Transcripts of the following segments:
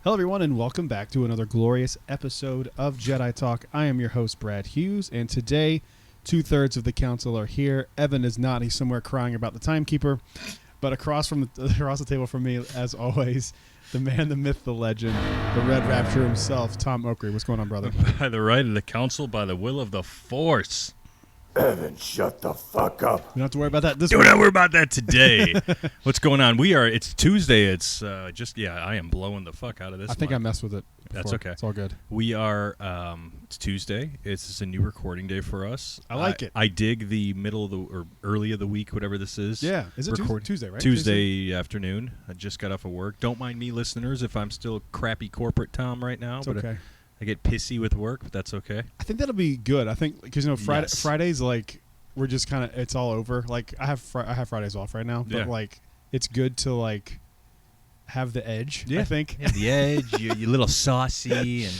Hello, everyone, and welcome back to another glorious episode of Jedi Talk. I am your host, Brad Hughes, and today, 2/3 of the council are here. Evan is not. He's somewhere crying about the timekeeper. But across the table from me, as always, the man, the myth, the legend, the Red Rapture himself, Tom Oakley. What's going on, brother? By the right of the council, by the will of the Force. Evan, shut the fuck up. You don't have to worry about that this Don't week. worry about that today. What's going on? It's Tuesday. It's I am blowing the fuck out of this. I think I messed with it before. That's okay. It's all good. We are, it's Tuesday. It's a new recording day for us. I like it. I dig the middle of the, or early of the week, whatever this is. Yeah. Is it Tuesday, right? Tuesday afternoon. I just got off of work. Don't mind me, listeners, if I'm still crappy corporate Tom right now. It's okay. I get pissy with work, but that's okay. I think that'll be good. I think, because, Fridays, like, we're just kind of, it's all over. Like, I have Fridays off right now, but, like, it's good to, like, have the edge, I think. Yeah, the edge, you're a little saucy, and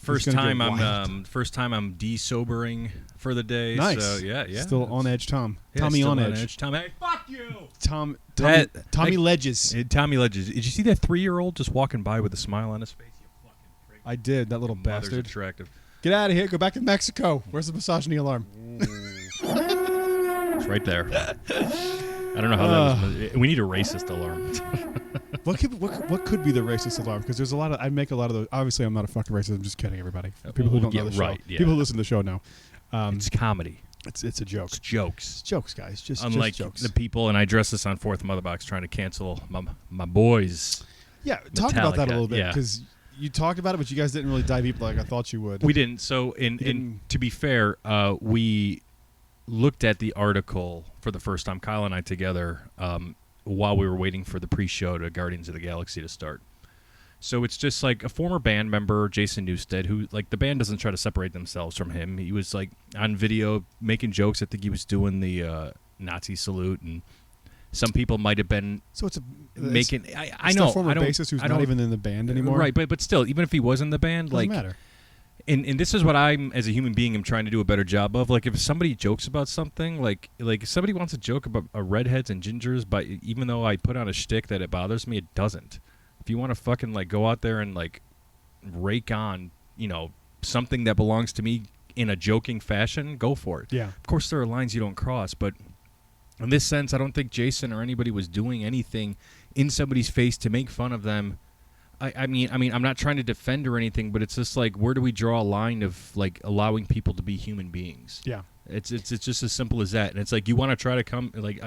first time I'm de-sobering for the day. Nice. So, yeah. Still on edge, Tom. Yeah, Tommy still on edge. Tom, hey, fuck you! Tommy Ledges. Tommy Ledges. Did you see that 3-year-old just walking by with a smile on his face? You fucking prick. I did, that little Mother's bastard. attractive. Get out of here. Go back to Mexico. Where's the misogyny alarm? It's right there. I don't know how that was. We need a racist alarm. What could be the racist alarm? Because there's a lot of, I make a lot of those. Obviously, I'm not a fucking racist. I'm just kidding, everybody. People who don't know the show. Yeah. People who listen to the show know. It's comedy. It's a joke. It's jokes. It's jokes, guys. Just Unlike jokes. the people, and I address this on Fourth Mother Box, trying to cancel my boys. Yeah, talk about that a little bit, yeah. because you talked about it, but you guys didn't really dive deep like I thought you would. We didn't. So, to be fair, we looked at the article for the first time, Kyle and I together, while we were waiting for the pre-show to Guardians of the Galaxy to start. So it's just like a former band member, Jason Newsted, who, like, the band doesn't try to separate themselves from him. He was, like, on video making jokes. I think he was doing the Nazi salute, and some people might have been making. I know. A former bassist who's not even in the band anymore. Right, but still, even if he was in the band, doesn't like, matter. And this is what I'm, as a human being, am trying to do a better job of. Like, if somebody jokes about something, like if somebody wants to joke about redheads and gingers, but even though I put on a shtick that it bothers me, it doesn't. If you want to fucking, like, go out there and, like, rake on, something that belongs to me in a joking fashion, go for it. Yeah. Of course, there are lines you don't cross, but in this sense, I don't think Jason or anybody was doing anything in somebody's face to make fun of them. I mean, I'm not trying to defend or anything, but it's just like, where do we draw a line of, like, allowing people to be human beings? Yeah. It's just as simple as that. And it's like, you want to try to come, like,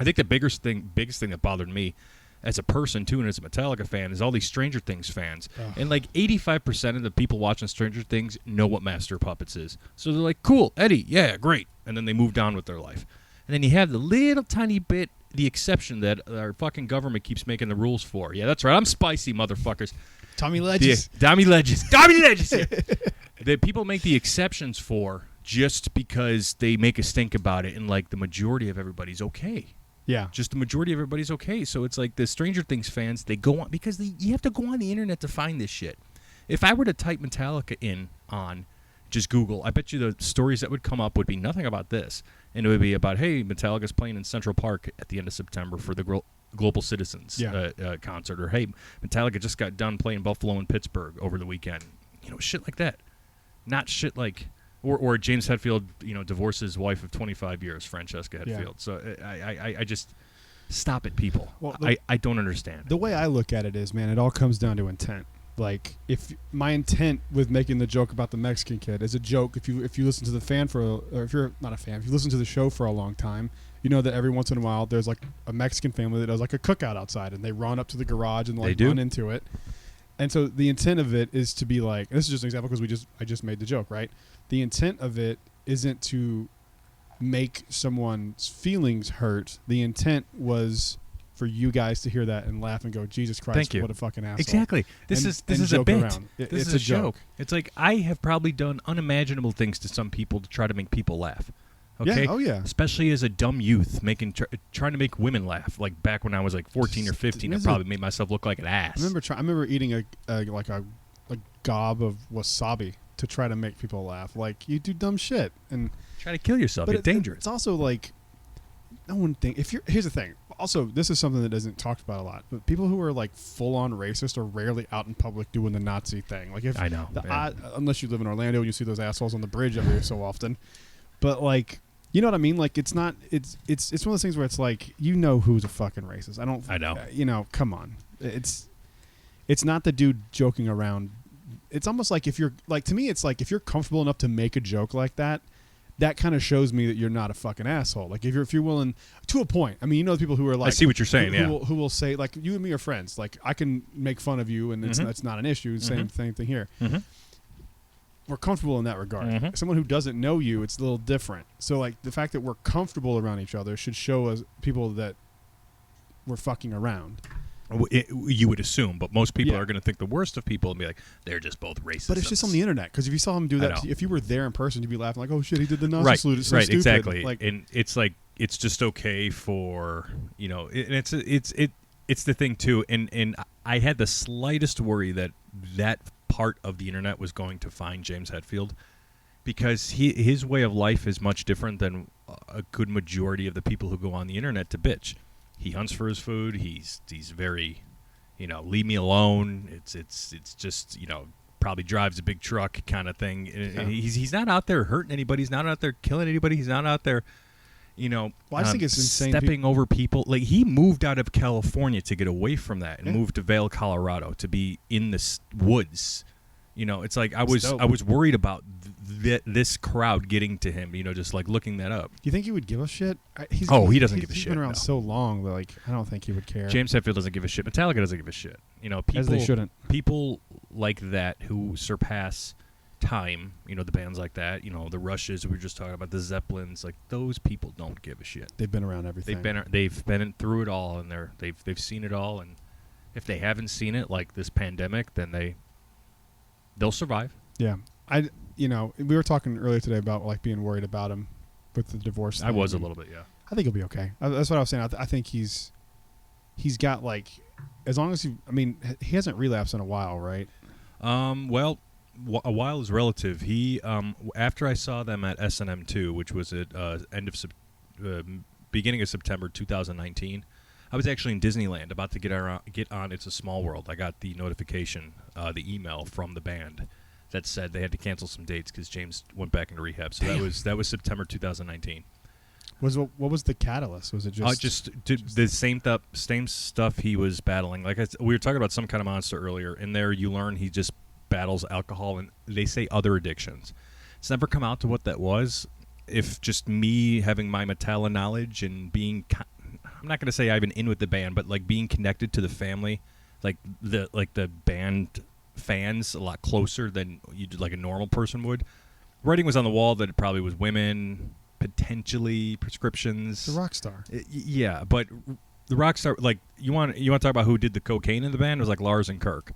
I think the biggest thing that bothered me as a person, too, and as a Metallica fan, is all these Stranger Things fans. And, like, 85% of the people watching Stranger Things know what Master of Puppets is. So they're like, cool, Eddie, yeah, great. And then they moved on with their life. And then you have the little tiny bit, the exception that our fucking government keeps making the rules for. Yeah, that's right. I'm spicy, motherfuckers. Tommy Ledges. Yeah, Tommy Ledges. Tommy Ledges. Yeah. That people make the exceptions for just because they make a stink about it, and, like, the majority of everybody's okay. Yeah. Just the majority of everybody's okay. So it's like the Stranger Things fans, they go on, because you have to go on the internet to find this shit. If I were to type Metallica in on just Google, I bet you the stories that would come up would be nothing about this. And it would be about, hey, Metallica's playing in Central Park at the end of September for the Global Citizens concert. Or, hey, Metallica just got done playing Buffalo and Pittsburgh over the weekend. Shit like that. Not shit like, or James Hetfield, divorced his wife of 25 years, Francesca Hetfield. Yeah. So I just, stop it, people. Well, I don't understand. The way I look at it is, man, it all comes down to intent. Like, if my intent with making the joke about the Mexican kid is a joke, if you listen to the fan or if you're not a fan, if you listen to the show for a long time, you know that every once in a while there's, like, a Mexican family that does, like, a cookout outside, and they run up to the garage and, like, run into it. And so the intent of it is to be like, this is just an example because I just made the joke, right? The intent of it isn't to make someone's feelings hurt. The intent was for you guys to hear that and laugh and go, Jesus Christ, what a fucking asshole. Exactly. This is a bit. This is a joke. joke. It's like, I have probably done unimaginable things to some people to try to make people laugh. Okay? Yeah, oh yeah. Especially as a dumb youth, trying to make women laugh. Like, back when I was, like, 14 or 15, I probably made myself look like an ass. I remember eating a gob of wasabi to try to make people laugh. Like, you do dumb shit and try to kill yourself. You're dangerous. It's also like, no one think here's the thing. Also, this is something that isn't talked about a lot. But people who are like full on racist are rarely out in public doing the Nazi thing. Like if I know, unless you live in Orlando and you see those assholes on the bridge every so often. But like, you know what I mean? Like it's not. It's one of those things where it's like, you know who's a fucking racist. I know. You know, come on. It's not the dude joking around. It's almost like if you're like, to me, it's like if you're comfortable enough to make a joke like that. That kind of shows me that you're not a fucking asshole. Like if you're willing to a point. I mean, you know, the people who are like, I see what you're saying. Who will say, like, you and me are friends. Like I can make fun of you, and it's not an issue. Same thing here. We're comfortable in that regard. Someone who doesn't know you, it's a little different. So like the fact that we're comfortable around each other should show us people that we're fucking around. You would assume, but most people are going to think the worst of people and be like, they're just both racist. But it's just on the internet, because if you saw him do that, if you were there in person, you'd be laughing like, "Oh shit, he did the Nazi salute." It's so stupid. Exactly. Like, and it's like it's just okay for, you know, and it's the thing too. And I had the slightest worry that part of the internet was going to find James Hetfield, because his way of life is much different than a good majority of the people who go on the internet to bitch. He hunts for his food. He's very, you know, leave me alone. It's just, you know, probably drives a big truck kind of thing. Yeah. He's not out there hurting anybody. He's not out there killing anybody. He's not out there, you know, I just think it's insane stepping over people. Like he moved out of California to get away from that and moved to Vail, Colorado, to be in the woods. You know, it's like I was worried about this crowd getting to him. You know, just like looking that up. Do you think he would give a shit? He doesn't give a shit. He's been around so long that like I don't think he would care. James Hetfield doesn't give a shit. Metallica doesn't give a shit. You know, people, as they shouldn't. People like that who surpass time. You know, the bands like that. You know, the Rushes we were just talking about, the Zeppelins. Like those people don't give a shit. They've been around everything. They've been through it all, and they've seen it all. And if they haven't seen it, like this pandemic, then they'll survive. Yeah. You know, we were talking earlier today about like being worried about him with the divorce thing. I was a little bit, yeah. I think he'll be okay. That's what I was saying. I think he's got like, as long as he hasn't relapsed in a while, right? Well, a while is relative. He after I saw them at S&M 2, which was at beginning of September 2019. I was actually in Disneyland, about to get on It's a Small World. I got the notification, the email from the band that said they had to cancel some dates because James went back into rehab. So that was September 2019. What was the catalyst? Was it just the same stuff he was battling? Like we were talking about some kind of monster earlier. In there, you learn he just battles alcohol and they say other addictions. It's never come out to what that was. If just me having my Metallica knowledge and being, I'm not going to say I've been in with the band, but like being connected to the family, like the band fans a lot closer than like a normal person would. Writing was on the wall that it probably was women, potentially prescriptions. The rock star. Yeah, but the rock star, like you want to talk about who did the cocaine in the band? It was like Lars and Kirk.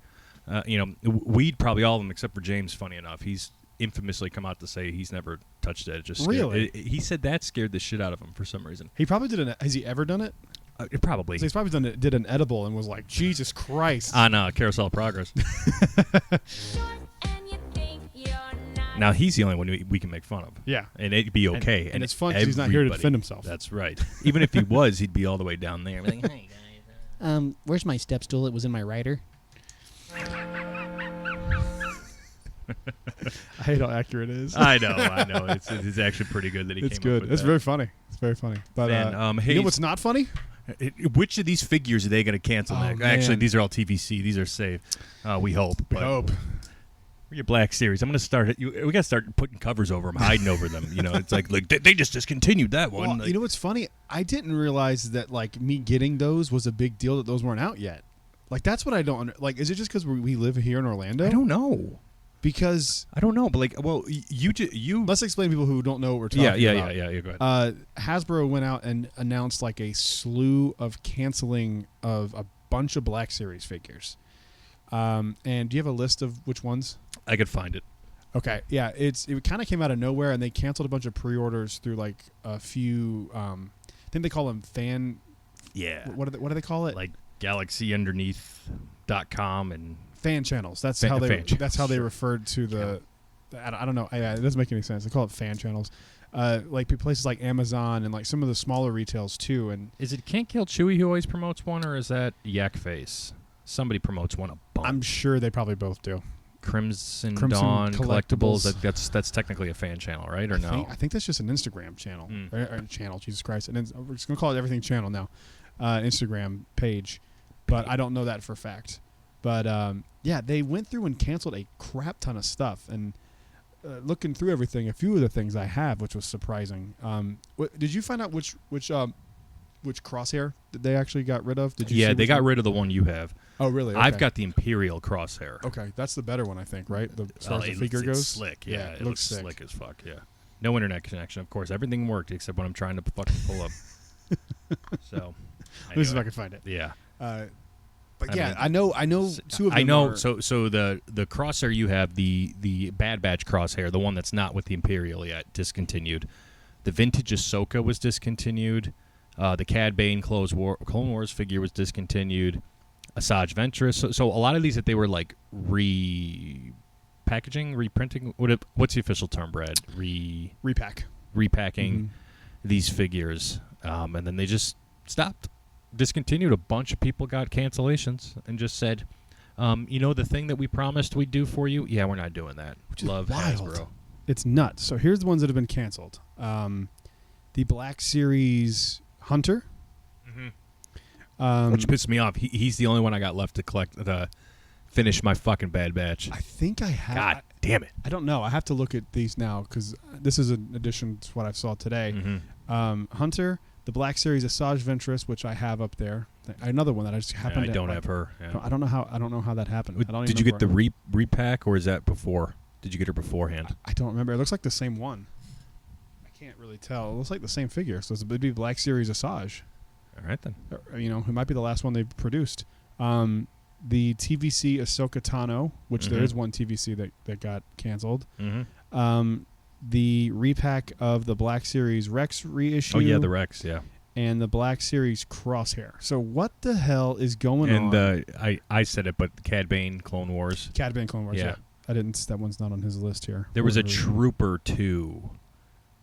You know, weed probably all of them except for James. Funny enough, he's infamously come out to say he's never touched it. It just really? He said that scared the shit out of him for some reason. He probably did has he ever done it? Probably. So he's probably did an edible and was like, Jesus Christ. On Carousel of Progress. Now he's the only one we can make fun of. Yeah. And it'd be okay. And it's fun because he's not here to defend himself. That's right. Even if he was, he'd be all the way down there. Like, hey guys. Where's my step stool? It was in my rider. I hate how accurate it is. I know. It's actually pretty good that he came up with It's that. very funny. It's very funny. But hey, you know what's not funny? Which of these figures are they going to cancel next? Actually, these are all TVC. These are safe. We hope. We hope. We're your Black Series. I'm going to start it. We got to start putting covers over them, hiding over them. You know, it's like they just discontinued that one. Well, like, you know what's funny? I didn't realize that like me getting those was a big deal, that those weren't out yet. Like that's what I don't like. Is it just because we live here in Orlando? I don't know. Because I don't know, but like, well, you let's explain to people who don't know what we're talking about. Yeah. Go ahead. Hasbro went out and announced like a slew of canceling of a bunch of Black Series figures. And do you have a list of which ones? I could find it. Okay, yeah, it kind of came out of nowhere, and they canceled a bunch of pre-orders through like a few. I think they call them fan. Yeah. What do they call it? Like GalaxyUnderneath.com and. Fan channels. That's how they. Fan channels, that's how they referred to the. I don't know. Yeah, it doesn't make any sense. They call it fan channels. like places like Amazon and like some of the smaller retails too. And Is it Can't Kill Chewy who always promotes one, or is that Yak Face? Somebody promotes one a bunch. I'm sure they probably both do. Crimson Dawn Dawn Collectibles. Collectibles. That's technically a fan channel, right? Or no? I think that's just an Instagram channel. Or channel, Jesus Christ. And we're just going to call it Everything Channel now. Instagram page. But I don't know that for a fact. But, yeah, they went through and canceled a crap ton of stuff. And looking through everything, a few of the things I have, which was surprising. Did you find out which crosshair that they actually got rid of? Did you? Yeah, see they which got one? rid of the one you have. Oh, really? Okay. I've got the Imperial crosshair. Okay, that's the better one, I think, right? As far as the figure it's goes? slick. Yeah, it looks looks sick. slick as fuck. Yeah, no internet connection, of course. Everything worked except when I'm trying to fucking pull up. So, Let me see if I anyway. can find it. Yeah. But I yeah, mean, I know two of them. I know. Are, So the crosshair you have, the Bad Batch crosshair, the one that's not with the Imperial yet, discontinued. The vintage Ahsoka was discontinued. The Cad Bane Clone Wars figure was discontinued. Asajj Ventress. So a lot of these that they were like repackaging, reprinting. What's the official term, Brad? repack. Repacking these figures, and then they just stopped, discontinued. A bunch of people got cancellations and just said, the thing that we promised we'd do for you, yeah, we're not doing that. Which is Love wild. Hasbro. It's nuts. So here's the ones that have been canceled. The Black Series Hunter. Which pissed me off. He's the only one I got left to finish my fucking Bad Batch. I think I have. God damn it. I don't know. I have to look at these now because this is an addition to what I saw today. Hunter, the Black Series Asajj Ventress, which I have up there. Another one that I just happened to. I don't have her. Yeah. I don't know how that happened. I don't Did even you get the remember. repack, or is that before? Did you get her beforehand? I don't remember. It looks like the same one. I can't really tell. It looks like the same figure. So it'd be Black Series Asajj. All right, then. It might be the last one they produced. The TVC Ahsoka Tano, which there is one TVC that got canceled. The repack of the Black Series Rex reissue. Oh, yeah, the Rex, yeah. And the Black Series Crosshair. So what the hell is going on? And I said it, but Cad Bane Clone Wars. Cad Bane Clone Wars, Yeah. yeah. That one's not on his list here. There was a Where- Trooper, too.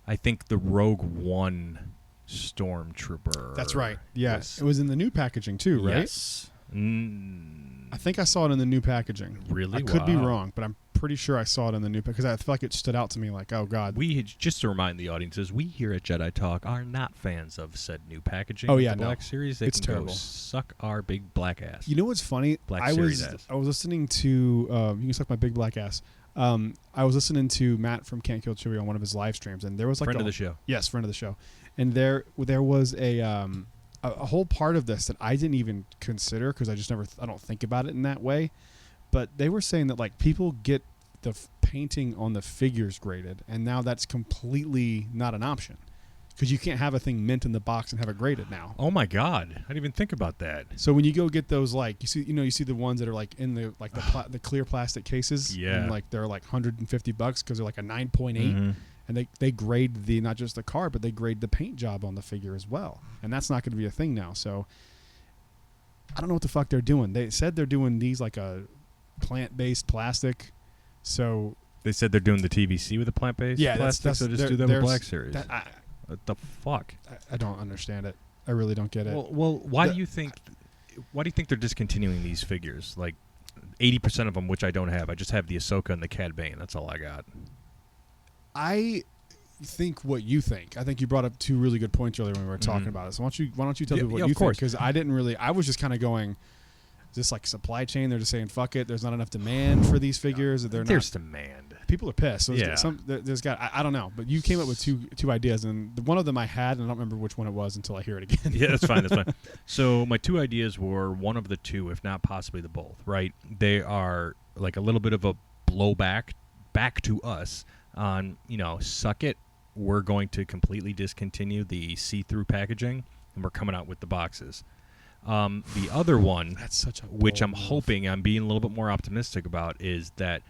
I think the Rogue One Stormtrooper. That's right. Yes. It was in the new packaging too, right? Yes. I think I saw it in the new packaging. Really? I could be Wow. wrong, but I'm pretty sure I saw it in the new because I feel like it stood out to me like, oh god. Just to remind the audiences, we here at Jedi Talk are not fans of said new packaging. Oh, of yeah, the no. Black Series. They It's can terrible. Go suck our big black ass. You know what's funny? Black I Series was ass. listening to you can suck my big black ass. I was listening to Matt from Can't Kill Chewy on one of his live streams, and there was like Friend of the show. Yes, friend of the show, and there was a whole part of this that I didn't even consider because I don't think about it in that way. But they were saying that like people get the painting on the figures graded, and now that's completely not an option because you can't have a thing mint in the box and have it graded now. Oh my God! I didn't even think about that. So when you go get those, like you see the ones that are like in the like the clear plastic cases, Yeah. and like they're like $150 because they're like a 9.8, and they grade not just the card, but they grade the paint job on the figure as well, and that's not going to be a thing now. So I don't know what the fuck they're doing. They said they're doing these like a plant-based plastic, so They said they're doing the TVC with the plant-based plastic, so just do them with Black Series. What the fuck? I don't understand it. I really don't get it. Well, why do you think they're discontinuing these figures? Like 80% of them, which I don't have. I just have the Ahsoka and the Cad Bane. That's all I got. I think what you think. I think you brought up two really good points earlier when we were talking about it. So why don't you tell me what you think? Because I didn't really. I was just kind of going. Is this like supply chain? They're just saying fuck it. There's not enough demand for these figures. There's demand. People are pissed. So Yeah. there's got. I don't know. But you came up with two ideas, and one of them I had, and I don't remember which one it was until I hear it again. Yeah, that's fine. That's fine. So my two ideas were one of the two, if not possibly the both. Right? They are like a little bit of a blowback back to us on suck it. We're going to completely discontinue the see-through packaging, and we're coming out with the boxes. The other one, That's such a which I'm bold move. hoping I'm being a little bit more optimistic about, is that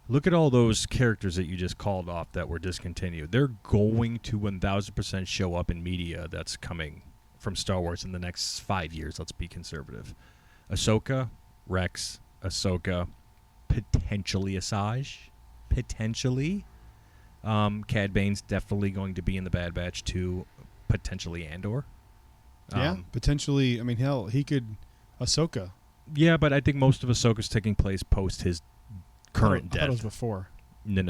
look at all those characters that you just called off that were discontinued. They're going to 1,000% show up in media that's coming from Star Wars in the next 5 years. Let's be conservative. Ahsoka, Rex, Ahsoka, potentially Asajj, potentially. Cad Bane's definitely going to be in the Bad Batch 2, potentially Andor. Yeah, potentially. I mean, hell, he could Ahsoka. Yeah, but I think most of Ahsoka's taking place post his current I thought it death. was before. No.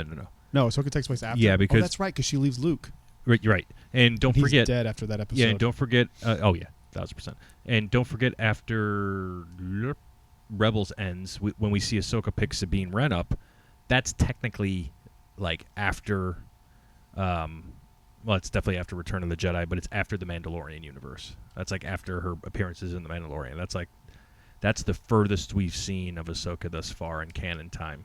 No, Ahsoka takes place after. Yeah, because that's right, because she leaves Luke. Right, you're right. And don't He's forget, dead after that episode. yeah, and don't forget. 1,000%. And don't forget, after Rebels ends, when we see Ahsoka pick Sabine Wren up, that's technically like after. Well, it's definitely after Return of the Jedi, but it's after the Mandalorian universe. That's like after her appearances in the Mandalorian. That's the furthest we've seen of Ahsoka thus far in canon time.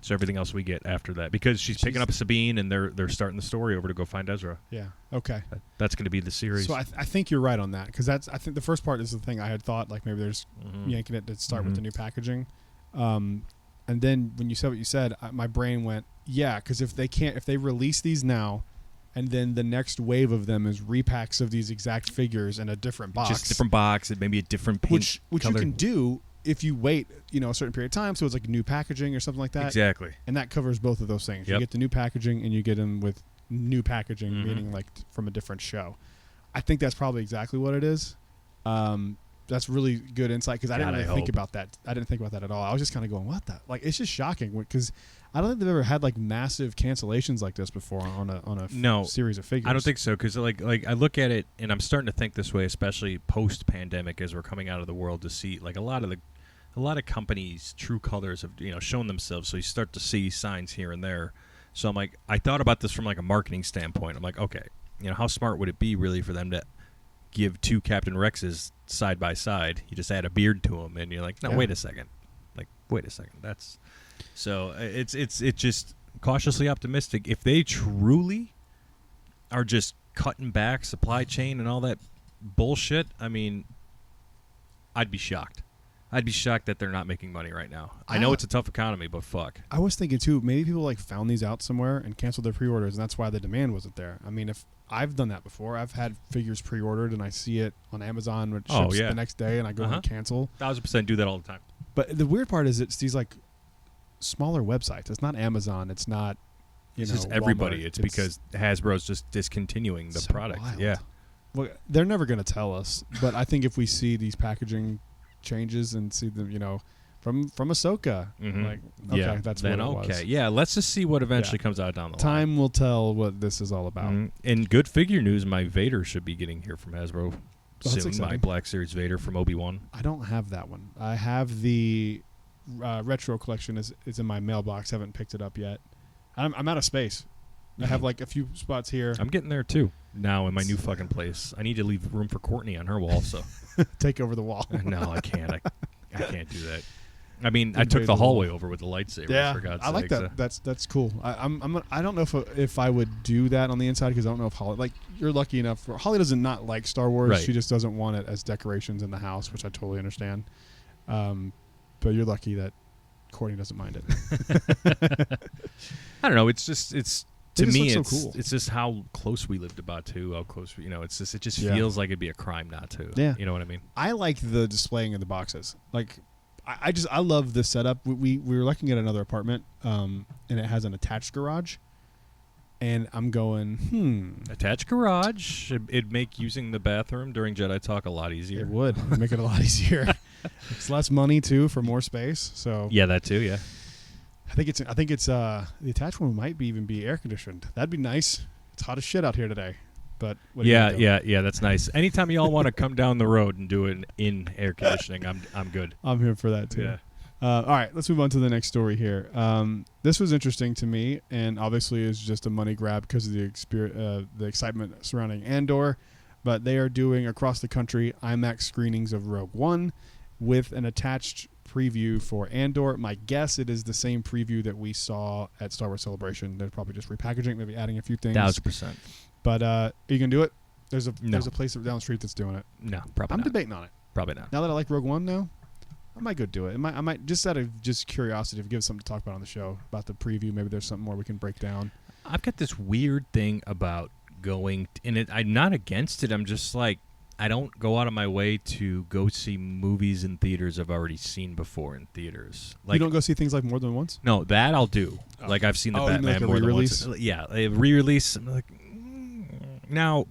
So everything else we get after that, because she's picking up Sabine and they're starting the story over to go find Ezra. Yeah. Okay. That's going to be the series. So I think you're right on that, because I think the first part is the thing I had thought, like maybe there's yanking it to start with the new packaging, and then when you said what you said, my brain went, yeah, because if they release these now, and then the next wave of them is repacks of these exact figures in a different box, just different box, and maybe a different paint which color. you can do if you wait, a certain period of time, so it's like new packaging or something like that. Exactly. And that covers both of those things. Yep. You get the new packaging and you get them with new packaging, meaning like from a different show. I think that's probably exactly what it is. That's really good insight, because I didn't really think about that. I didn't think about that at all. I was just kind of going, what the? Like, it's just shocking, because I don't think they've ever had like massive cancellations like this before on a series of figures. I don't think so, because like I look at it and I'm starting to think this way, especially post pandemic, as we're coming out of the world, to see like a lot of companies' true colors have shown themselves. So you start to see signs here and there. So I'm like, I thought about this from like a marketing standpoint. I'm like, okay, how smart would it be really for them to give two Captain Rexes side by side? You just add a beard to them, and you're like, no, wait a second. Like, wait a second. That's so it's just cautiously optimistic. If they truly are just cutting back supply chain and all that bullshit, I mean, I'd be shocked. I'd be shocked that they're not making money right now. I know it's a tough economy, but fuck. I was thinking too, maybe people like found these out somewhere and canceled their pre-orders, and that's why the demand wasn't there. I mean, if I've done that before, I've had figures pre-ordered and I see it on Amazon when it ships the next day, and I go and cancel. 1,000% do that all the time. But the weird part is it's these like smaller websites. It's not Amazon. It's not It's just everybody. It's because Hasbro's just discontinuing the product. Wild. Yeah. Well, they're never going to tell us, but I think if we see these packaging changes and see them, from Ahsoka, like, okay, that's what it was. Okay, yeah, let's just see what eventually comes out down the line. Time will tell what this is all about. And good figure news, my Vader should be getting here from Hasbro soon. Exciting. My Black Series Vader from Obi-Wan. I don't have that one. I have the retro collection is in my mailbox. Haven't picked it up yet. I'm out of space. I have like a few spots here. I'm getting there too now in my new fucking place. I need to leave room for Courtney on her wall, so take over the wall. No, I can't. I can't do that. I mean, I took the hallway over with the lightsaber. Yeah, for God's I like sakes. that. That's cool. I don't know if I would do that on the inside, because I don't know if Holly, like, you're lucky enough. Holly doesn't not like Star Wars. Right. She just doesn't want it as decorations in the house, which I totally understand. But you're lucky that Courtney doesn't mind it. I don't know. It's to me, so it's cool. It's just how close we lived about to, how close it's just, it just feels like it'd be a crime not to. Yeah. You know what I mean? I like the displaying in the boxes. Like, I love the setup. We were looking at another apartment, and it has an attached garage. And I'm going, Attached garage. It'd make using the bathroom during Jedi Talk a lot easier. It would. It'd make it a lot easier. It's less money too for more space. So yeah, that too. Yeah. I think it's the attached one might even be air conditioned. That'd be nice. It's hot as shit out here today. But what yeah, that's nice. Anytime y'all want to come down the road and do it in air conditioning, I'm good. I'm here for that too. Yeah. All right, let's move on to the next story here. This was interesting to me, and obviously is just a money grab because of the excitement surrounding Andor. But they are doing across the country IMAX screenings of Rogue One with an attached preview for Andor. My guess it is the same preview that we saw at Star Wars Celebration. They're probably just repackaging, maybe adding a few things. 1,000%. But are you gonna do it? There's a place down the street that's doing it. No, probably I'm not. debating on it. Probably not. Now that I like Rogue One now, I might go do it. I might just out of just curiosity, if give something to talk about on the show about the preview. Maybe there's something more we can break down. I've got this weird thing about going, and I'm not against it. I'm just like, I don't go out of my way to go see movies in theaters I've already seen before in theaters. Like, you don't go see things like more than once? no, that I'll do. Oh. Like I've seen the Oh, you mean Batman like a more than re-release? once. Yeah, a re-release. I'm like, now,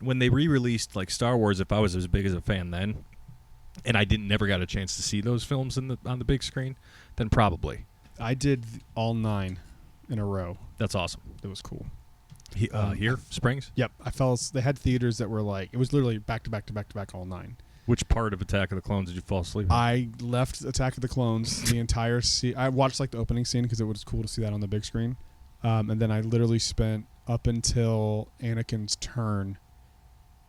when they re-released like Star Wars, if I was as big as a fan then, and I never got a chance to see those films on the big screen, then probably. I did all 9 in a row. That's awesome. It was cool. Here, Springs. Yep, they had theaters that were like, it was literally back to back to back to back all 9. Which part of Attack of the Clones did you fall asleep in? I left Attack of the Clones the entire I watched like the opening scene because it was cool to see that on the big screen, and then I literally spent up until Anakin's turn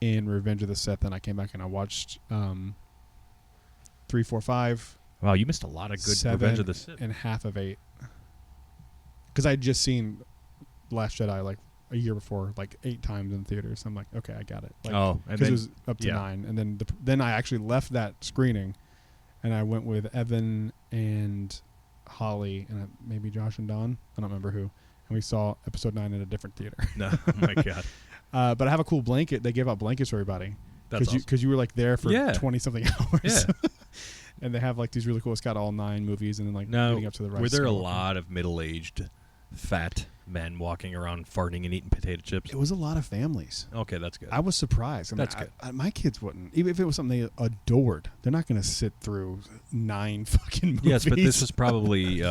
in Revenge of the Sith. Then I came back and I watched 3, 4, 5. Wow, you missed a lot of good 7 Revenge of the Sith. and half of 8 because I had just seen Last Jedi like a year before, like 8 times in theaters. I'm like, okay, I got it. Like, and because then it was up to 9, and then then I actually left that screening, and I went with Evan and Holly and maybe Josh and Don. I don't remember who, and we saw Episode 9 in a different theater. No, oh my God. But I have a cool blanket. They gave out blankets for everybody. That's awesome. Because you were like there for 20 something hours. Yeah. And they have like these really cool. It's got all 9 movies, and then like Now, leading up to the rest. were there a lot of middle-aged, fat men walking around farting and eating potato chips? It was a lot of families. Okay, that's good. I was surprised. I mean, That's good. My kids wouldn't. Even if it was something they adored, they're not going to sit through 9 fucking movies. Yes, but this was probably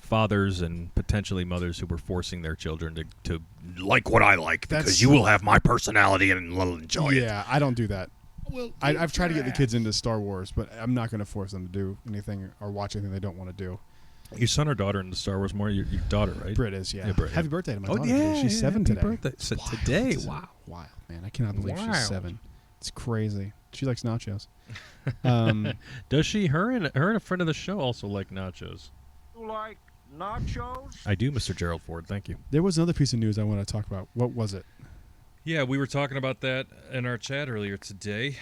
fathers and potentially mothers who were forcing their children to like what I like because you will have my personality and will enjoy it. Yeah, I don't do that. Well, I've tried to get the kids into Star Wars, but I'm not going to force them to do anything or watch anything they don't want to do. Your son or daughter into Star Wars more? Your daughter, right? Britt is, yeah. Yeah, Britt, Happy yeah. birthday to my Oh, daughter. yeah, She's 7 happy today. birthday. So Wild. today, wow. Wild, man. I cannot believe Wild. she's 7. It's crazy. She likes nachos. Does she? Her and a friend of the show also like nachos. You like nachos? I do, Mr. Gerald Ford. Thank you. There was another piece of news I want to talk about. What was it? Yeah, we were talking about that in our chat earlier today.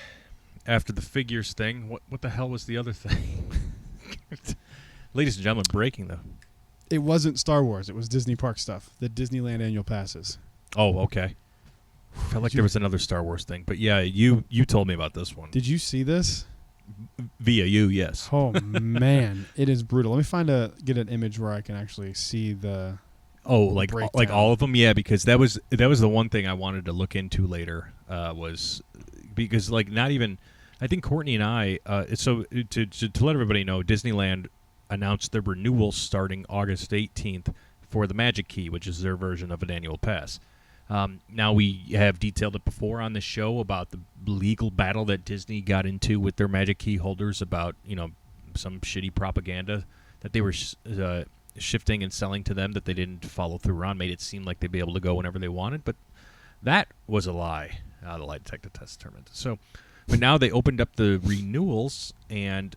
After the figures thing, what the hell was the other thing? Ladies and gentlemen, breaking though. It wasn't Star Wars. It was Disney Park stuff. The Disneyland annual passes. Oh, okay. Felt like there was another Star Wars thing, but yeah, you told me about this one. Did you see this? Via you, yes. Oh man, it is brutal. Let me get an image where I can actually see the. Oh, like breakdown. all of them, yeah. Because that was the one thing I wanted to look into later. Was because like not even, I think Courtney and I. So to let everybody know, Disneyland announced their renewal starting August 18th for the Magic Key, which is their version of an annual pass. Now we have detailed it before on the show about the legal battle that Disney got into with their Magic Key holders about some shitty propaganda that they were shifting and selling to them that they didn't follow through on, made it seem like they'd be able to go whenever they wanted, but that was a lie. The lie detector test determined. So, but now they opened up the renewals, and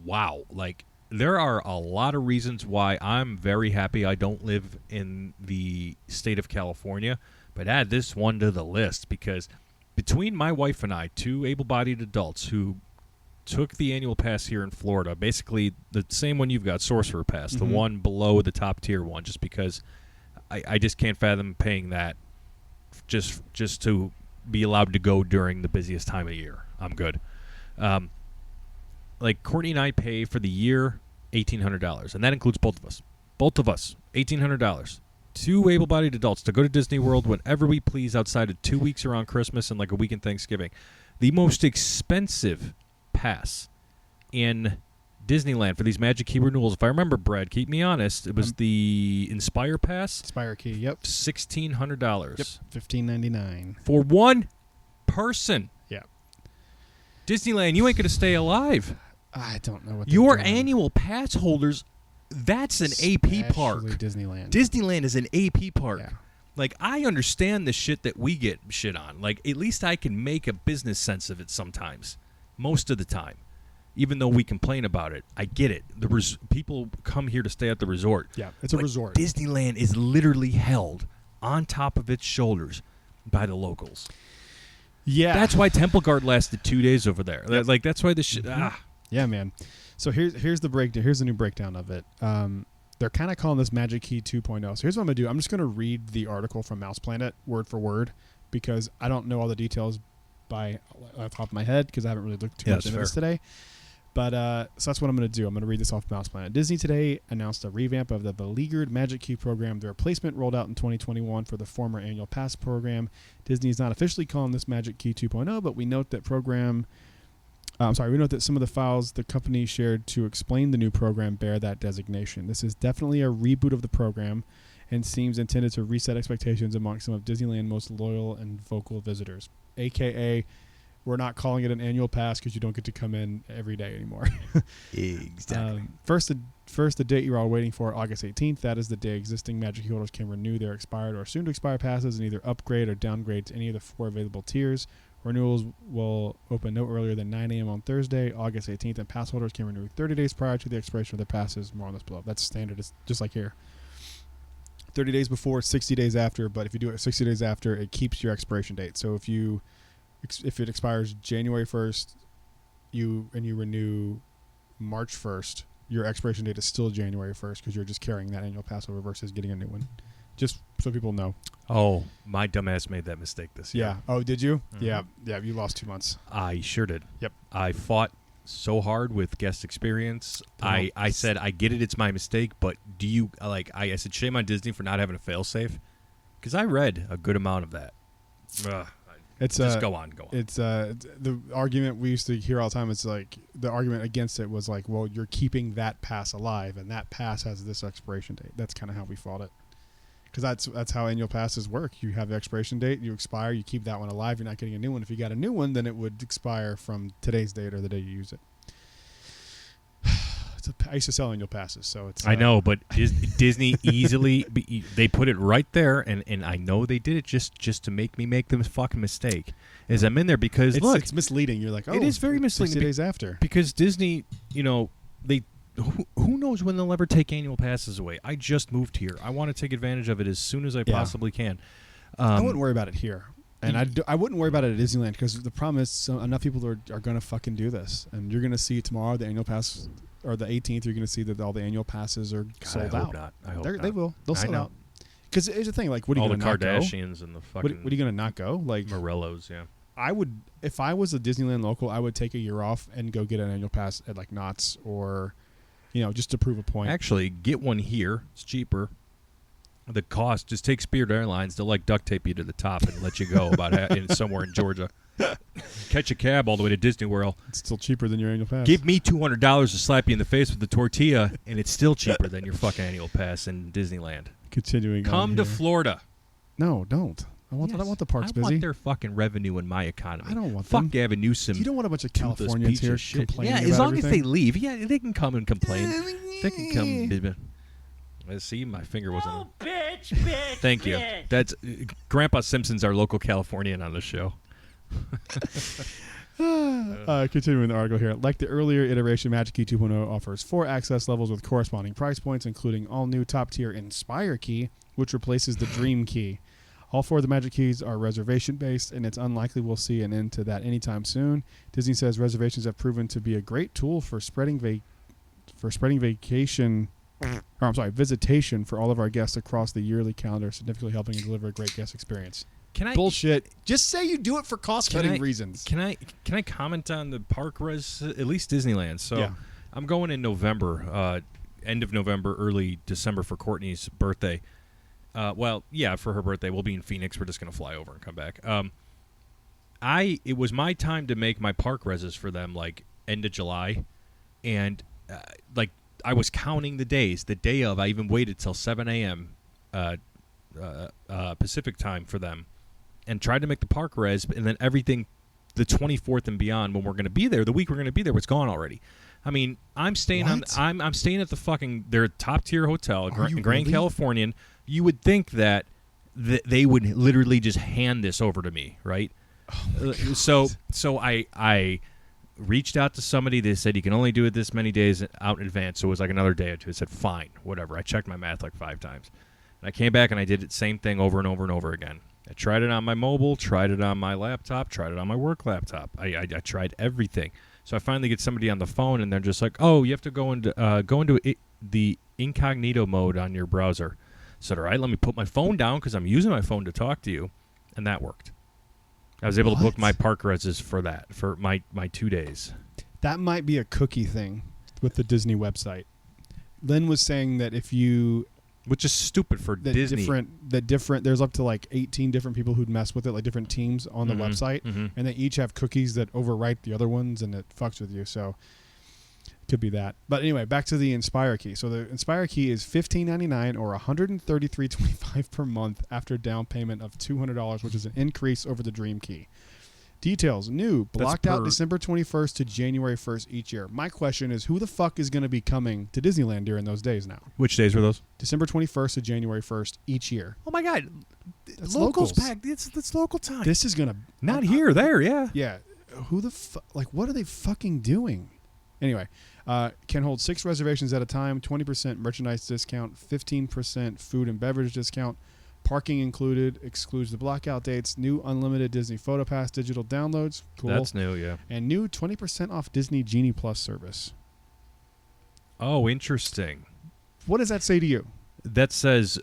wow, like there are a lot of reasons why I'm very happy I don't live in the state of California, but add this one to the list because between my wife and I, 2 able-bodied adults who took the annual pass here in Florida, basically the same one you've got, Sorcerer Pass, the one below the top tier one, just because I just can't fathom paying that just to be allowed to go during the busiest time of year. I'm good. Like Courtney and I pay for the year $1,800, and that includes both of us. Both of us, $1,800. 2 able-bodied adults to go to Disney World whenever we please outside of 2 weeks around Christmas and like a week in Thanksgiving. The most expensive pass in Disneyland for these Magic Key renewals, if I remember, Brad, keep me honest, it was the Inspire Pass. Inspire Key, yep. $1,600. Yep, $1,599 for one person. Yeah. Disneyland, you ain't going to stay alive. I don't know what they're Your doing. annual pass holders, that's an AP park. Especially Disneyland. Disneyland is an AP park. Yeah. Like, I understand the shit that we get shit on. Like, at least I can make a business sense of it sometimes. Most of the time. Even though we complain about it. I get it. People come here to stay at the resort. Yeah, it's a But resort. Disneyland is literally held on top of its shoulders by the locals. Yeah. That's why Temple Guard lasted 2 days over there. Yep. Like, that's why this shit... Yeah, man. So here's the breakdown. Here's the new breakdown of it. They're kind of calling this Magic Key 2.0. So here's what I'm going to do. I'm just going to read the article from Mouse Planet word for word because I don't know all the details by the top of my head because I haven't really looked too much into this today. But so that's what I'm going to do. I'm going to read this off Mouse Planet. Disney today announced a revamp of the beleaguered Magic Key program. The replacement rolled out in 2021 for the former annual pass program. Disney is not officially calling this Magic Key 2.0, but we note that we note that some of the files the company shared to explain the new program bear that designation. This is definitely a reboot of the program and seems intended to reset expectations among some of Disneyland's most loyal and vocal visitors, a.k.a. we're not calling it an annual pass because you don't get to come in every day anymore. Exactly. First, the date you're all waiting for, August 18th. That is the day existing Magic Key holders can renew their expired or soon-to-expire passes and either upgrade or downgrade to any of the 4 available tiers. Renewals will open no earlier than 9 a.m. on Thursday, August 18th, and pass holders can renew 30 days prior to the expiration of their passes. More on this below. That's standard. It's just like here. 30 days before, 60 days after, but if you do it 60 days after, it keeps your expiration date. So if it expires January 1st, you renew March 1st, your expiration date is still January 1st because you're just carrying that annual pass over versus getting a new one. Just so people know. Oh, my dumbass made that mistake this year. Yeah. Oh, did you? Mm-hmm. Yeah. You lost 2 months. I sure did. Yep. I fought so hard with guest experience. I said, I get it, it's my mistake, but do you, I said, shame on Disney for not having a fail-safe? Because I read a good amount of that. Just go on. It's the argument we used to hear all the time. It's like the argument against it was like, well, you're keeping that pass alive, and that pass has this expiration date. That's kind of how we fought it, because that's how annual passes work. You have the expiration date, you expire, you keep that one alive. You're not getting a new one. If you got a new one, then it would expire from today's date or the day you use it. I used to sell annual passes, so it's. I know, but Disney easily they put it right there, and I know they did it just to make me make this fucking mistake. As I'm in there because look, it's misleading. You're like, oh, it is very misleading. 60 days after, because Disney, they who knows when they'll ever take annual passes away. I just moved here. I want to take advantage of it as soon as I possibly can. I wouldn't worry about it here. And I wouldn't worry about it at Disneyland because the problem is enough people are going to fucking do this. And you're going to see tomorrow the annual pass, or the 18th, you're going to see that all the annual passes are sold out. I hope not. They will. They'll sell out. Because here's the thing, like, what are you going to not go? All the Kardashians and the fucking... What are you going to not go? Like Morellos, yeah. I would, if I was a Disneyland local, I would take a year off and go get an annual pass at, like, Knott's or, just to prove a point. Actually, get one here. It's cheaper. The cost, just take Spirit Airlines. They'll duct tape you to the top and let you go somewhere in Georgia. Catch a cab all the way to Disney World. It's still cheaper than your annual pass. Give me $200 to slap you in the face with a tortilla, and it's still cheaper than your fucking annual pass in Disneyland. Continuing Come to Florida. No, don't. I want the parks busy. I want their fucking revenue in my economy. I don't want Fuck them. Gavin Newsom. You don't want a bunch of Californians here complaining about as long everything? as they leave. Yeah, they can come and complain. They can come. See, my finger wasn't. Oh, bitch. Thank you. That's Grandpa Simpson's our local Californian on the show. Continuing the article here. Like the earlier iteration, Magic Key 2.0 offers 4 access levels with corresponding price points, including all-new top-tier Inspire Key, which replaces the Dream Key. All 4 of the Magic Keys are reservation-based, and it's unlikely we'll see an end to that anytime soon. Disney says reservations have proven to be a great tool for spreading visitation for all of our guests across the yearly calendar, significantly helping to deliver a great guest experience. Bullshit. Just say you do it for cost-cutting reasons. Can I comment on the park res? At least Disneyland. So yeah. I'm going in November, end of November, early December for Courtney's birthday. For her birthday, we'll be in Phoenix. We're just gonna fly over and come back. It was my time to make my park reses for them, end of July, and I was counting the days. The day of, I even waited till 7 a.m. Pacific time for them, and tried to make the park res, and then everything, the 24th and beyond, when we're going to be there, the week we're going to be there, was gone already. I mean, I'm staying I'm staying at the fucking their top tier hotel in Grand Californian. You would think that they would literally just hand this over to me, right? Oh so I reached out to somebody. They said you can only do it this many days out in advance. So it was another day or two. I said, fine, whatever. I checked my math 5 times. And I came back and I did the same thing over and over and over again. I tried it on my mobile, tried it on my laptop, tried it on my work laptop. I tried everything. So I finally get somebody on the phone, and they're just like, oh, you have to go into the incognito mode on your browser. I said, all right, let me put my phone down because I'm using my phone to talk to you. And that worked. I was able to book What? my park reses for that, for my 2 days. That might be a cookie thing with the Disney website. Lynn was saying that if you Which is stupid for that Disney. different there's up to like 18 different people who'd mess with it, like different teams on the website, and they each have cookies that overwrite the other ones, and it fucks with you. So it could be that. But anyway, back to the Inspire key. So the Inspire key is $15.99 or $133.25 per month after down payment of $200, which is an increase over the Dream key. Details, new, blocked out December 21st to January 1st each year. My question is, who the fuck is going to be coming to Disneyland during those days now? Which days were those? December 21st to January 1st each year. Oh my God, That's locals locals. packed. It's local time. This is going to... Not here, there, yeah. Yeah. Who the fuck... Like, what are they fucking doing? Anyway, can hold 6 reservations at a time, 20% merchandise discount, 15% food and beverage discount. Parking included, excludes the blackout dates, new unlimited Disney Photo Pass digital downloads. Cool. That's new, yeah. And new 20% off Disney Genie Plus service. Oh, interesting. What does that say to you? That says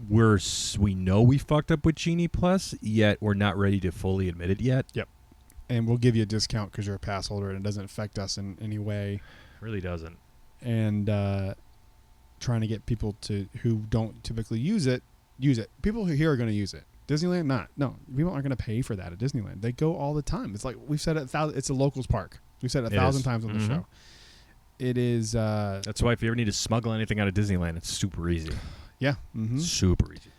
we know we fucked up with Genie Plus, yet we're not ready to fully admit it yet. Yep. And we'll give you a discount because you're a pass holder and it doesn't affect us in any way. Really doesn't. And trying to get people who don't typically use it. People who here are going to use it. Disneyland, not. No, people aren't going to pay for that at Disneyland. They go all the time. It's like we've said it. It's a locals park. We've said it 1,000 times on the show. It is. That's why if you ever need to smuggle anything out of Disneyland, it's super easy. Yeah. Mm-hmm. Super easy.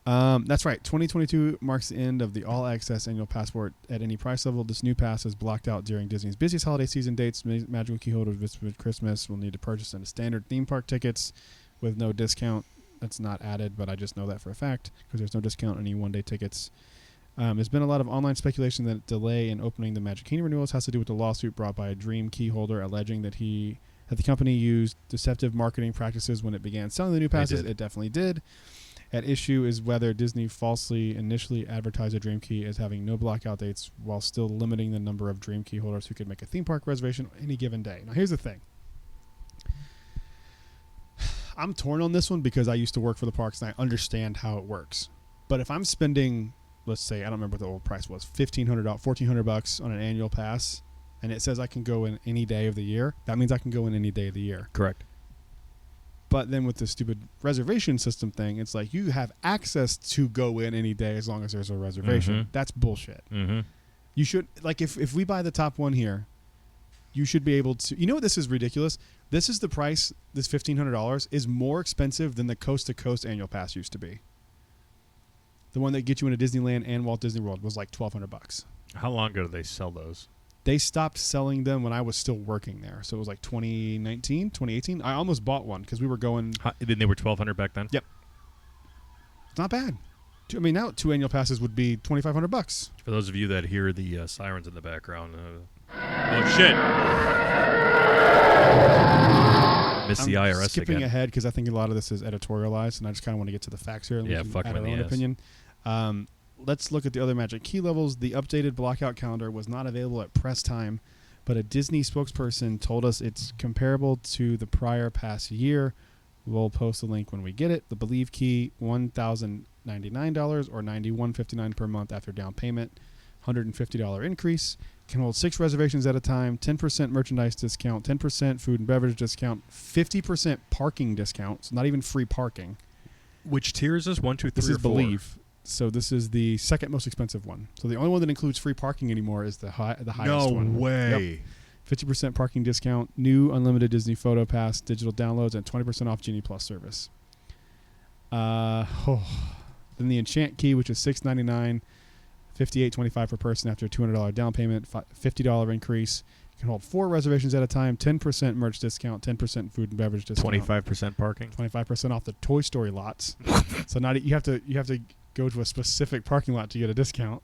That's right. 2022 marks the end of the all-access annual passport at any price level. This new pass is blocked out during Disney's busiest holiday season dates. Magical key holders with Christmas will need to purchase a standard theme park tickets with no discount. That's not added, but I just know that for a fact because there's no discount on any one-day tickets. There's been a lot of online speculation that delay in opening the Magic Key renewals has to do with the lawsuit brought by a Dream key holder alleging that the company used deceptive marketing practices when it began selling the new passes. It definitely did. At issue is whether Disney falsely initially advertised a Dream Key as having no blackout dates while still limiting the number of Dream Key holders who could make a theme park reservation on any given day. Now, here's the thing. I'm torn on this one because I used to work for the parks and I understand how it works. But if I'm spending, let's say, I don't remember what the old price was, $1,400 on an annual pass, and it says I can go in any day of the year, that means I can go in any day of the year. Correct. But then with the stupid reservation system thing, it's like you have access to go in any day as long as there's a reservation. Mm-hmm. That's bullshit. Mm-hmm. You should, like, if we buy the top one here, you should be able to. You know what? This is ridiculous. This is the price. This $1,500 is more expensive than the coast to coast annual pass used to be. The one that gets you into Disneyland and Walt Disney World was like $1,200. How long ago did they sell those? They stopped selling them when I was still working there. So it was like 2019, 2018. I almost bought one because we were going. Then they were $1,200 back then? Yep. It's not bad. I mean, now 2 annual passes would be $2,500. For those of you that hear the sirens in the background. Oh, shit. Missed the IRS again. Skipping ahead because I think a lot of this is editorialized, and I just kind of want to get to the facts here. And Yeah, we can fuck add them our in own the ass. opinion. Let's look at the other Magic Key levels. The updated blackout calendar was not available at press time, but a Disney spokesperson told us it's comparable to the prior past year. We'll post the link when we get it. The Believe Key, $1,099 or $91.59 per month after down payment. $150 increase. Can hold 6 reservations at a time. 10% merchandise discount. 10% food and beverage discount. 50% parking discount. So not even free parking. Which tier is this? 1, 2, 3, This or is 4? Believe. So this is the second most expensive one. So the only one that includes free parking anymore is the highest No one. way. Yep. 50% parking discount, new unlimited Disney Photo Pass, digital downloads, and 20% off Genie Plus service. Then the Enchant Key, which is $699, $58.25 per person after a $200 down payment, $50 increase. You can hold 4 reservations at a time, 10% merch discount, 10% food and beverage discount, 25% parking. 25% off the Toy Story lots. So not you have to go to a specific parking lot to get a discount.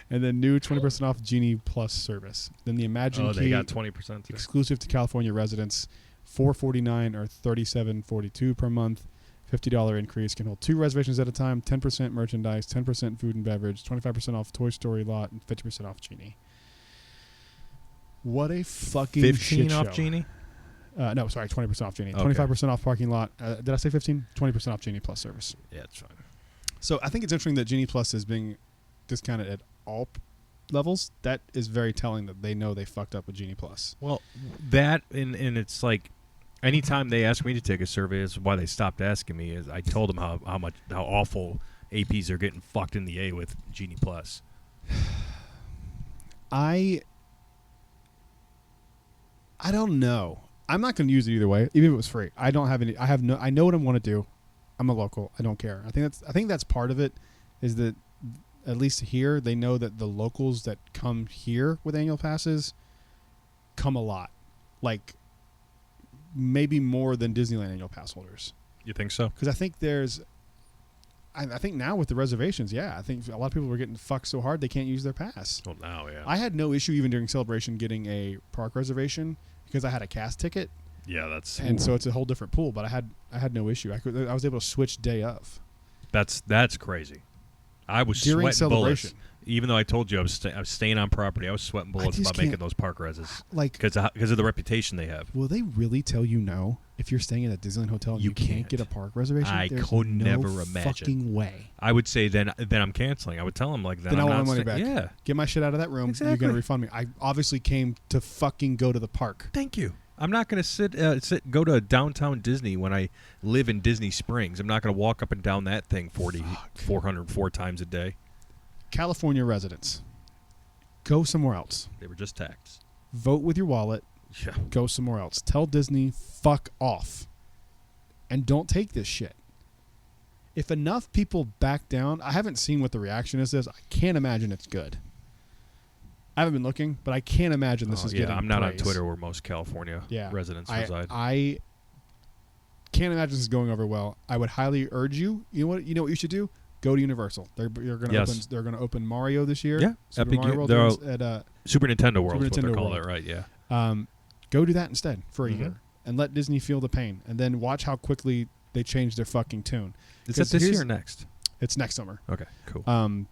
And then new 20% off Genie Plus service. Then the Imagine Key, they got 20% too. exclusive to California residents, $449 or $37.42 per month. $50 increase. Can hold 2 reservations at a time, 10% merchandise, 10% food and beverage, 25% off Toy Story lot, and 50% off Genie. What a fucking 15 shit off show. Genie? No, sorry, 20% off Genie. Okay. 25% off parking lot. Did I say 15? 20% off Genie Plus service. Yeah, it's fine. So I think it's interesting that Genie Plus is being discounted at all levels, that is very telling that they know they fucked up with Genie Plus. Well, that and it's like anytime they ask me to take a survey, is why they stopped asking me. Is I told them how awful APs are getting fucked in the A with Genie Plus. I don't know. I'm not going to use it either way, even if it was free. I don't have any. I know what I want to do. I'm a local. I don't care. I think that's part of it. Is that at least here they know that the locals that come here with annual passes come a lot, like maybe more than Disneyland annual pass holders. You think so? Because I think there's. I think now with the reservations, yeah, I think a lot of people were getting fucked so hard they can't use their pass. Well, now, yeah. I had no issue even during Celebration getting a park reservation because I had a cast ticket. Yeah, that's so it's a whole different pool. But I had no issue. I was able to switch day of. That's crazy. I was during sweating bullets. Celebration. Even though I told you I was staying on property, I was sweating bullets about making those park reses. Like because of the reputation they have. Will they really tell you no if you're staying at a Disneyland hotel and you can't get a park reservation? I There's could no never imagine. Fucking way. I would say then I'm canceling. I would tell them like that. Then I I'm want not my money back. Yeah, get my shit out of that room. Exactly. You're gonna refund me. I obviously came to fucking go to the park. Thank you. I'm not going to go to downtown Disney when I live in Disney Springs. I'm not going to walk up and down that thing 404 times a day. California residents, go somewhere else. They were just taxed. Vote with your wallet. Yeah. Go somewhere else. Tell Disney, fuck off. And don't take this shit. If enough people back down, I haven't seen what the reaction is. I can't imagine it's good. I haven't been looking, but I can't imagine this is getting I'm not praise. on Twitter where most California residents reside. I can't imagine this is going over well. I would highly urge you. You know what you should do? Go to Universal. They're going to open Mario this year. Yeah, Super Mario World at Super Nintendo World. Super Is what Nintendo they're calling World. it, right? Yeah. Go do that instead for a year and let Disney feel the pain, and then watch how quickly they change their fucking tune. Is that this year or next? It's next summer. Okay, cool.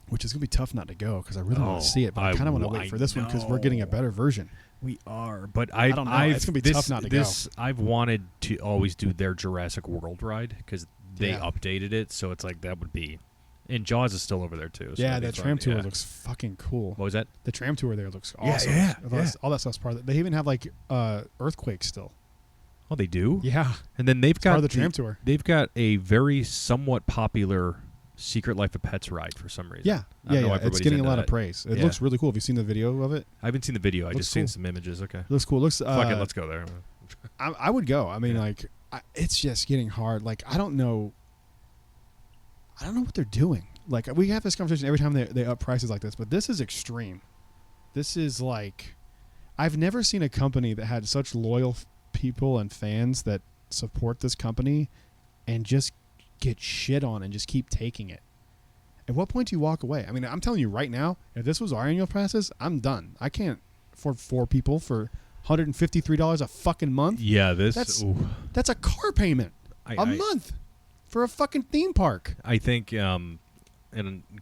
Which is going to be tough not to go because I really want to see it, but I kind of want to wait for this one because we're getting a better version. We are, but I don't know. It's going to be tough not to go. I've wanted to always do their Jurassic World ride because they updated it, so it's like that would be. And Jaws is still over there too. So yeah, that tram tour looks fucking cool. What was that? The tram tour there looks awesome. Yeah. All that stuff's part of it. They even have like earthquakes still. Oh, they do? Yeah. And then they've got part of the tram tour. They've got a very somewhat popular Secret Life of Pets ride for some reason. Yeah. It's getting a lot of praise. It looks really cool. Have you seen the video of it? I haven't seen the video. I just cool. seen some images. Okay. It looks cool. Fuck it. Let's go there. I would go. I mean, it's just getting hard. Like, I don't know what they're doing. Like, we have this conversation every time they up prices like this, but this is extreme. This is like, I've never seen a company that had such loyal people and fans that support this company and just get shit on and just keep taking it. At what point do you walk away? I mean, I'm telling you right now, if this was our annual passes, I'm done. I can't afford 4 people for $153 a fucking month. Yeah, that's a car payment a month for a fucking theme park. I think, and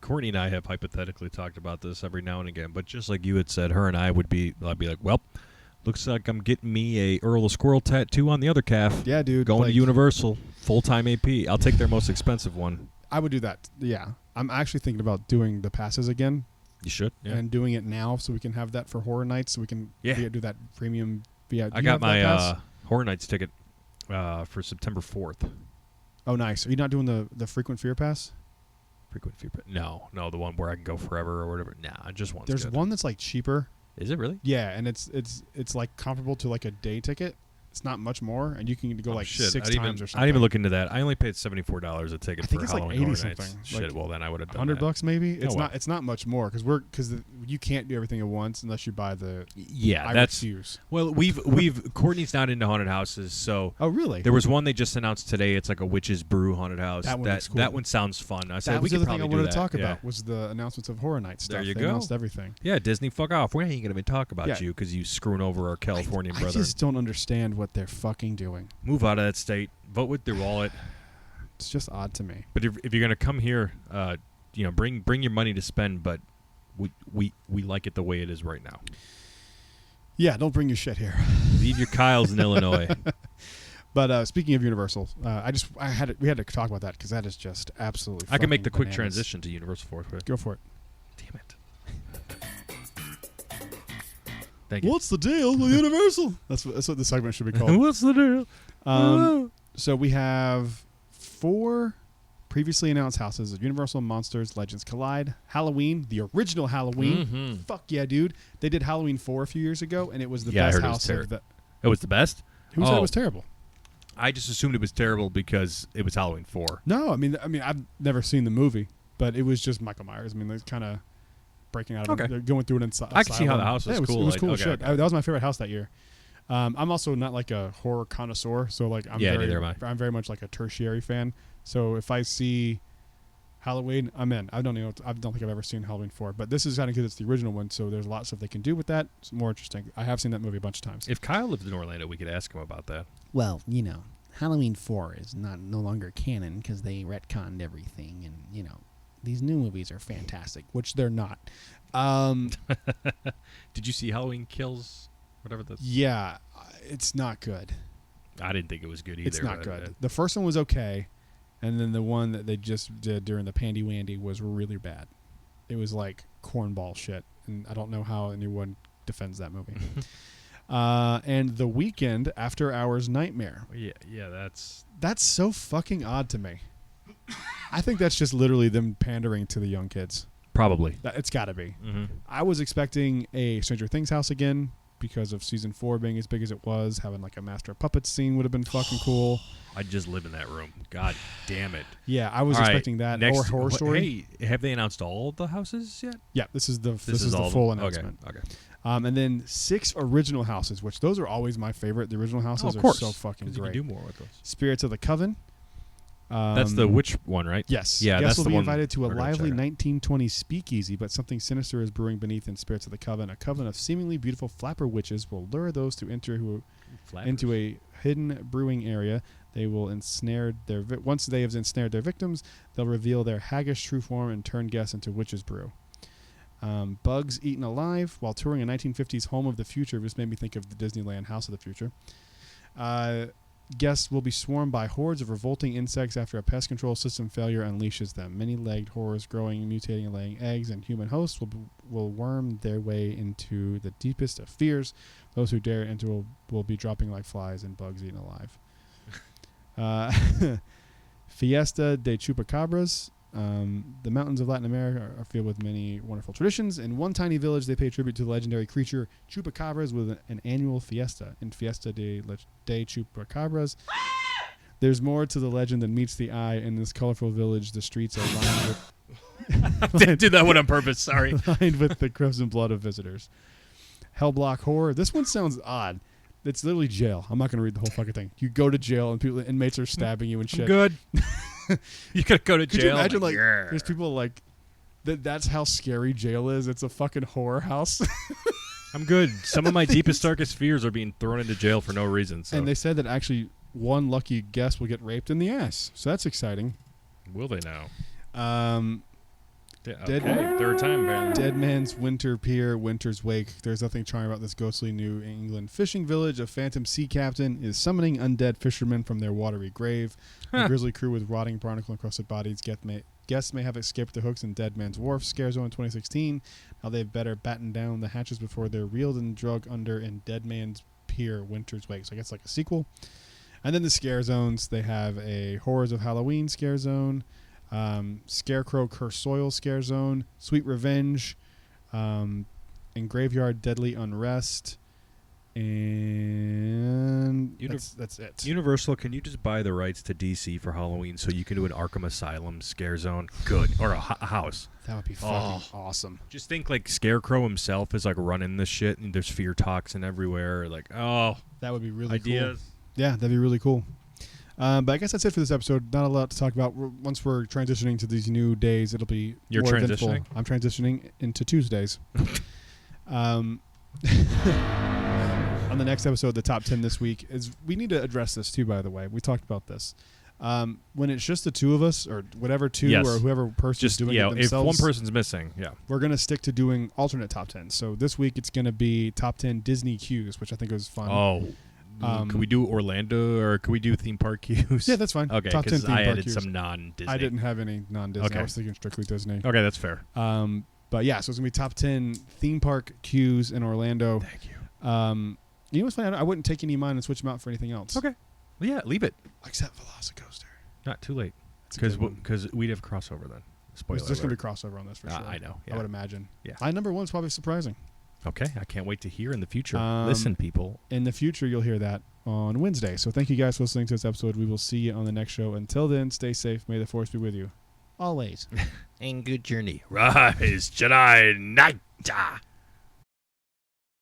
Courtney and I have hypothetically talked about this every now and again, but just like you had said, I'd be like, well, looks like I'm getting me a Earl of Squirrel tattoo on the other calf. Yeah, dude. Going to Universal, full-time AP. I'll take their most expensive one. I would do that. Yeah. I'm actually thinking about doing the passes again. You should. Yeah. And doing it now so we can have that for Horror Nights so we can do that premium VIP. I got my Horror Nights ticket for September 4th. Oh, nice. Are you not doing the Frequent Fear Pass? Frequent Fear Pass? No, the one where I can go forever or whatever. Nah, just one. There's one that's like cheaper. Is it really? Yeah, and it's like comparable to like a day ticket. It's not much more, and you can go 6 times or something. I didn't even look into that. I only paid $74 a ticket for it's Halloween like 80 Horror Nights. something. Shit, well then I would have done $100 maybe. It's well. It's not much more because you can't do everything at once unless you buy the. Yeah, that's refuse. Well, we've Courtney's not into haunted houses, so. Oh really? There was one they just announced today. It's like a witch's brew haunted house. That one looks cool. That one sounds fun. I said that was we the could other thing I probably wanted to talk Yeah. about was the announcements of Horror Nights stuff. There you they go. announced everything. Yeah, Disney, fuck off. We ain't gonna even talk about you because you screwing over our Californian brother. I just don't understand what they're fucking doing. Move out of that state. Vote with their wallet. It's just odd to me. But if you're gonna come here, bring your money to spend. But we like it the way it is right now. Yeah, don't bring your shit here. Leave your Kyles in Illinois. But speaking of Universal, we had to talk about that because that is just absolutely. I can make the quick bananas. transition to Universal for it. Go for it. Damn it. Thank you. What's the deal with Universal? That's what the segment should be called. What's the deal? So we have 4 previously announced houses of Universal Monsters Legends Collide. Halloween, the original Halloween. Mm-hmm. Fuck yeah, dude. They did Halloween 4 a few years ago, and it was the Yeah, I best heard it was house terrible. of the... It was the best? Who said it was terrible? I just assumed it was terrible because it was Halloween 4. No, I mean, I've never seen the movie, but it was just Michael Myers. I mean, they're kind of breaking out of Okay. They're going through it inside. I can see how the house was cool. It was Like, cool okay, as shit. okay. That was my favorite house that year. I'm also not like a horror connoisseur, so like neither am I. I'm very much like a tertiary fan. So if I see Halloween, I'm in. I don't think I've ever seen Halloween 4, but this is kind of because it's the original one, so there's a lot of stuff they can do with that. It's more interesting. I have seen that movie a bunch of times. If Kyle lived in Orlando, we could ask him about that. Well, Halloween 4 is no longer canon because they retconned everything, and these new movies are fantastic, which they're not. Did you see Halloween Kills? Whatever the... Yeah, it's not good. I didn't think it was good either. It's not good. The first one was okay, and then the one that they just did during the Pandy Wandy was really bad. It was like cornball shit, and I don't know how anyone defends that movie. And The Weeknd After Hours Nightmare. Yeah, That's so fucking odd to me. I think that's just literally them pandering to the young kids. probably. It's got to be. Mm-hmm. I was expecting a Stranger Things house again because of season 4 being as big as it was. Having like a Master of Puppets scene would have been fucking cool. I'd just live in that room. God damn it. Yeah, I was All right, expecting that. next, Or Horror Story. Hey, have they announced all the houses yet? Yeah, this is the all full of them? announcement. Okay. And then 6 original houses, which those are always my favorite. The original houses of are course. so fucking 'Cause great. You can do more with those. Spirits of the Coven. That's the witch one, right? Yes. Yeah, Guests that's will the be one invited to a we're gonna lively check out. 1920s speakeasy, but something sinister is brewing beneath in Spirits of the Coven. A coven of seemingly beautiful flapper witches will lure those to enter into a hidden brewing area. They will ensnare once they have ensnared their victims, they'll reveal their haggish true form and turn guests into witches' brew. Bugs eaten alive while touring a 1950s home of the future. This made me think of the Disneyland House of the Future. Guests will be swarmed by hordes of revolting insects after a pest control system failure unleashes them. Many-legged horrors growing, mutating, and laying eggs, and human hosts will worm their way into the deepest of fears. Those who dare enter will be dropping like flies and bugs eaten alive. Fiesta de Chupacabras. The mountains of Latin America are filled with many wonderful traditions. In one tiny village, they pay tribute to the legendary creature Chupacabras with an annual fiesta. In Fiesta de Chupacabras, there's more to the legend than meets the eye. In this colorful village, the streets are lined with... Didn't do that one on purpose, sorry. lined with the crimson blood of visitors. Hellblock Horror. This one sounds odd. It's literally jail. I'm not going to read the whole fucking thing. You go to jail and inmates are stabbing you and shit. I'm good. You gotta go to Could jail. you imagine, like, yeah. there's people like that's how scary jail is. It's a fucking horror house. I'm good. Some of my deepest, darkest fears are being thrown into jail for no reason. So. And they said that actually one lucky guest will get raped in the ass. So that's exciting. Will they now? Dead- third time, man. Dead Man's Winter Pier, Winter's Wake. There's nothing charming about this ghostly New England fishing village. A phantom sea captain is summoning undead fishermen from their watery grave. A grisly crew with rotting barnacle and crusted bodies. Guests may have escaped the hooks in Dead Man's Wharf scare zone in 2016. Now they've better batten down the hatches before they're reeled and drug under in Dead Man's Pier, Winter's Wake. So I guess like a sequel. And then the scare zones. They have a Horrors of Halloween scare zone. Scarecrow Curse Soil scare zone, Sweet Revenge, and Graveyard Deadly Unrest, and that's it. Universal, can you just buy the rights to DC for Halloween so you can do an Arkham Asylum scare zone? Good. Or a house. That would be fucking awesome. Just think like Scarecrow himself is like running this shit and there's fear toxin everywhere. Like, That would be really ideas. cool. Yeah, that'd be really cool. But I guess that's it for this episode. Not a lot to talk about. Once we're transitioning to these new days, it'll be You're more transitioning? eventful. I'm transitioning into Tuesdays. On the next episode, the top 10 this week is. We need to address this too. By the way, we talked about this. When it's just the two of us, or whatever two, Yes. or whoever person is Just, doing yeah, it if themselves, one person's missing, yeah. we're gonna stick to doing alternate top 10. So this week it's gonna be top 10 Disney cues, which I think was fun. Oh. Could we do Orlando or could we do theme park cues? Yeah, that's fine. Okay, Top 10 because theme I park added cues. some non-Disney. I didn't have any non-Disney. Okay. I was thinking strictly Disney. Okay, that's fair. But yeah, so it's gonna be top 10 theme park cues in Orlando. Thank you. You know what's funny? I wouldn't take any of mine and switch them out for anything else. Okay. Well, yeah, leave it. Except Velocicoaster. Not too late. That's a good one. Because we'd have crossover then. Spoiler There's going to alert. be crossover on this for sure. I know. Yeah. I would imagine. Yeah. My number one's probably surprising. Okay. I can't wait to hear in the future. Um, Listen, people. In the future, you'll hear that on Wednesday. So thank you guys for listening to this episode. We will see you on the next show. Until then, stay safe. May the Force be with you. Always. And good journey. Rise, Jedi Knight.